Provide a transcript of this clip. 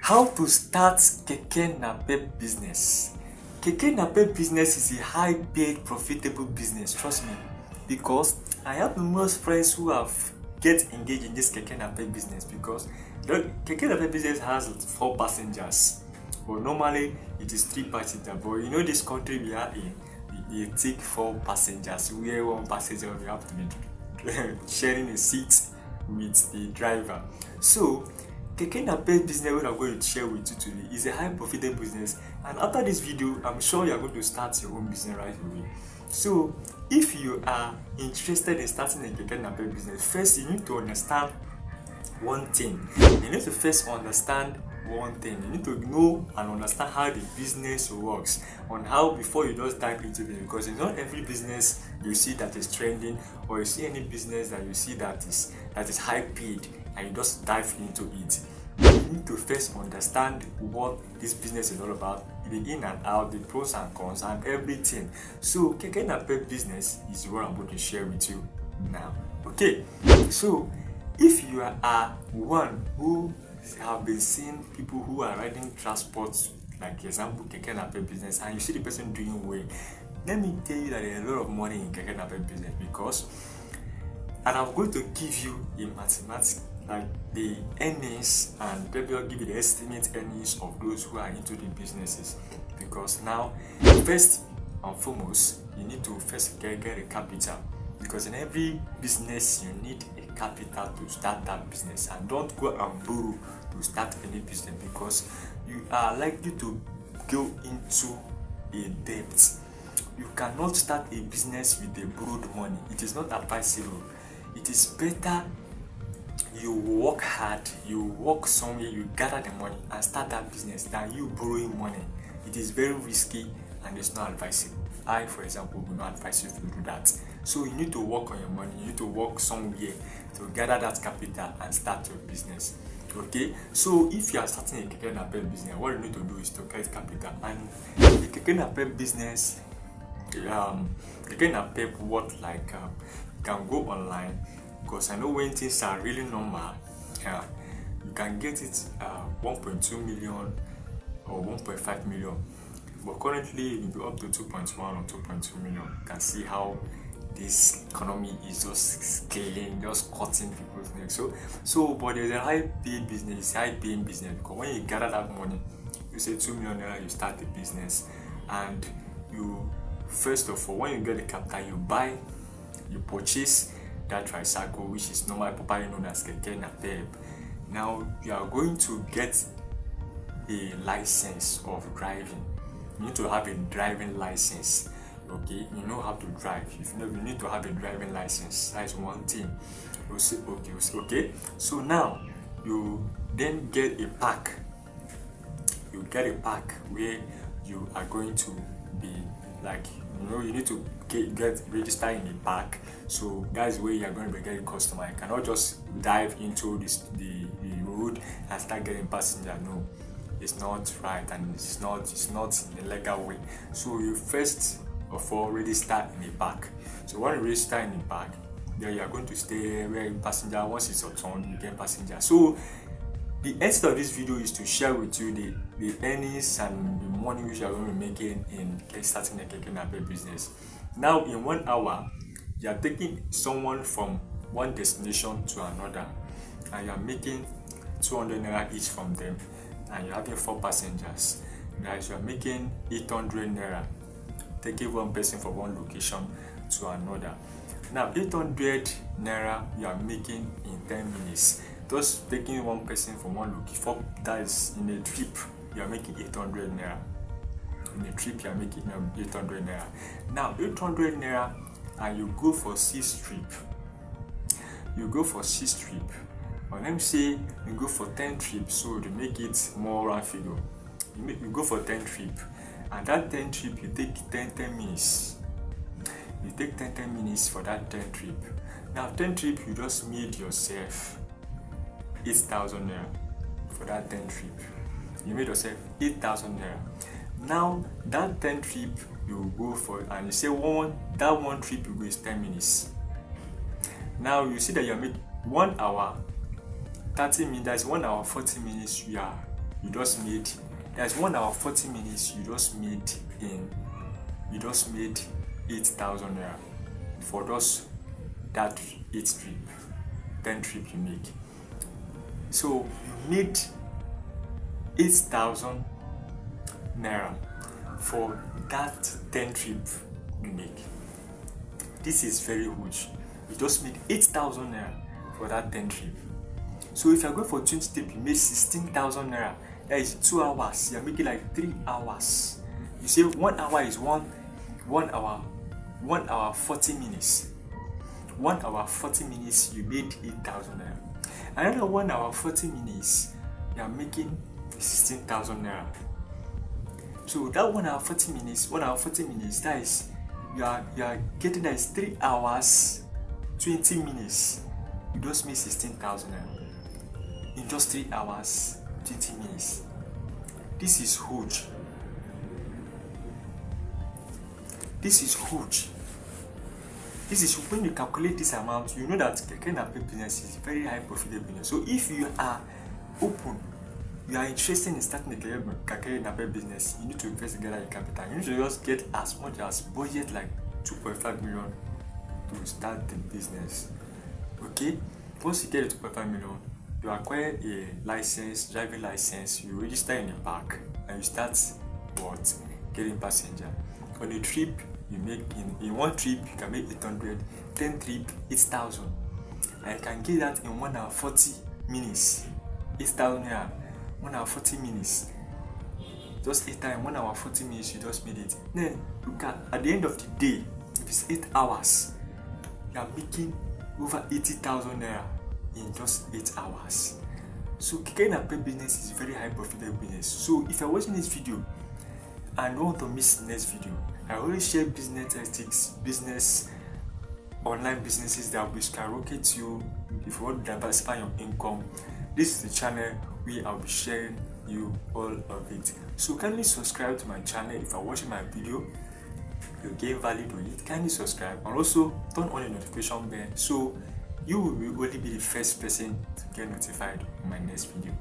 How to start Keke Napep business. Keke Napep business is a high-paid, profitable business. Trust me, because I have numerous friends who have get engaged in this Keke Napep business because the Keke Napep business has 4 passengers, but normally it is 3 passengers. But you know this country we are in, they take 4 passengers. Where 1 passenger we have to be sharing a seat with the driver. So Keke Napep business what I'm going to share with you today is a high profitable business, and after this video I'm sure you are going to start your own business right away. So if you are interested in starting a Keke Napep business, first you need to understand one thing. You need to first understand one thing. You need to know and understand how the business works, on how before you just dive into it, because it's not every business you see that is trending, or you see any business that you see that is high paid and you just dive into it. You need to first understand what this business is all about, the in and out, the pros and cons and everything. So Keke Napep business is what I'm going to share with you now. Okay, so if you are one who have been seeing people who are riding transports, like example Keke Napep business, and you see the person doing well, let me tell you that there is a lot of money in Keke Napep business, because, and I'm going to give you a mathematics, like the earnings, and maybe I'll give you the estimate earnings of those who are into the businesses. Because now, first and foremost, you need to first get a capital, because in every business you need a capital to start that business. And don't go and borrow to start any business, because you are likely to go into a debt. You cannot start a business with a borrowed money. It is not advisable. It is better you work hard, you work somewhere, you gather the money and start that business than you borrowing money. It is very risky and it's not advisable. I, for example, will not advise you to do that. So you need to work on your money, you need to work somewhere to gather that capital and start your business. Okay, so if you are starting a Keke Napep business, what you need to do is to get capital. And the Keke Napep business, Keke Napep, what like you can go online, because I know when things are really normal, you can get it 1.2 million or 1.5 million, but currently it will be up to 2.1 or 2.2 million. You can see how this economy is just scaling, just cutting people's necks. So but there's a high paying business, because when you gather that money, you say 2 million naira, you start the business, and you first of all, when you get the capital, you purchase that tricycle, which is normally popularly known as Keke Napep. Now you are going to get a license of driving. You need to have a driving license. Okay, you know how to drive. If you know, you need to have a driving license. That is one thing. You say okay. So now you then get a pack. You get a pack where you are going to be like, you need to get registered in the pack. So that's where you are going to be getting customer. You cannot just dive into the road and start getting passenger. No, it's not right, and it's not in a legal way. So you first of all register in a pack. So when you register in the pack, then you are going to stay where passenger, once it's your turn, you get passenger. So the essence of this video is to share with you the earnings and the money which you are going to be making in starting a Keke Napep business. Now in 1 hour, you are taking someone from one destination to another, and you are making 200 naira each from them, and you're having 4 passengers. Guys, you are making 800 naira, taking one person from one location to another. Now 800 naira you are making in 10 minutes. Just taking one person from one location, that is in a trip, you are making 800 naira. In a trip, you are making 800 naira. Now 800 naira, and you go for 6 trip. You go for 6 trip. Or let me say you go for 10 trips, so to make it more round figure. You go for 10 trip, and that 10 trip you take 10 minutes. You take 10 minutes for that 10 trip. Now 10 trip, you just made yourself 8,000 naira for that 10 trip. You made yourself 8,000 naira. Now that 10 trip you go for, and you say that one trip you go is 10 minutes. Now you see that you made 1 hour 30 minutes, that's 1 hour 40 minutes. You are you just made, that's 1 hour 40 minutes, you just made 8,000 naira for just that 8 trip, 10 trip you make. So you made 8,000 naira for that 10 trip you make. This is very huge. You just made 8,000 naira for that 10 trip. So if you're going for 20 trip, you made 16,000 naira. That is 2 hours. You're making like 3 hours. You say 1 hour is 1 hour 40 minutes. 1 hour 40 minutes, you made 8,000 naira. Another 1 hour 40 minutes, you are making 16,000 naira. So that 1 hour 40 minutes, that is you are getting, that is 3 hours 20 minutes. You just made 16,000 naira in just 3 hours 20 minutes. This is huge. This is huge. This is when you calculate this amount, you know that Keke Napep business is very high profitable business. So if you are open, you are interested in starting a Keke Napep business, you need to invest together your capital. You need to just get as much as budget like 2.5 million to start the business. Okay? Once you get a 2.5 million, you acquire a license, driving license, you register in a park, and you start getting passenger. On a trip, you make in one trip you can make 800, 10 trip 8,000. I can get that in 1 hour 40 minutes. 8,000 naira, 1 hour 40 minutes. Just 8 times 1 hour 40 minutes, you just made it. Then look at the end of the day, if it's 8 hours, you are making over 80,000 naira in just 8 hours. So Keke Napep business is very high profitable business. So if you're watching this video and don't want to miss the next video, I always share business ethics, online businesses that will skyrocket you if you want to diversify your income. This is the channel where I'll be sharing you all of it. So kindly subscribe to my channel. If you're watching my video, you gain value to it, kindly subscribe and also turn on the notification bell so you will only be the first person to get notified on my next video.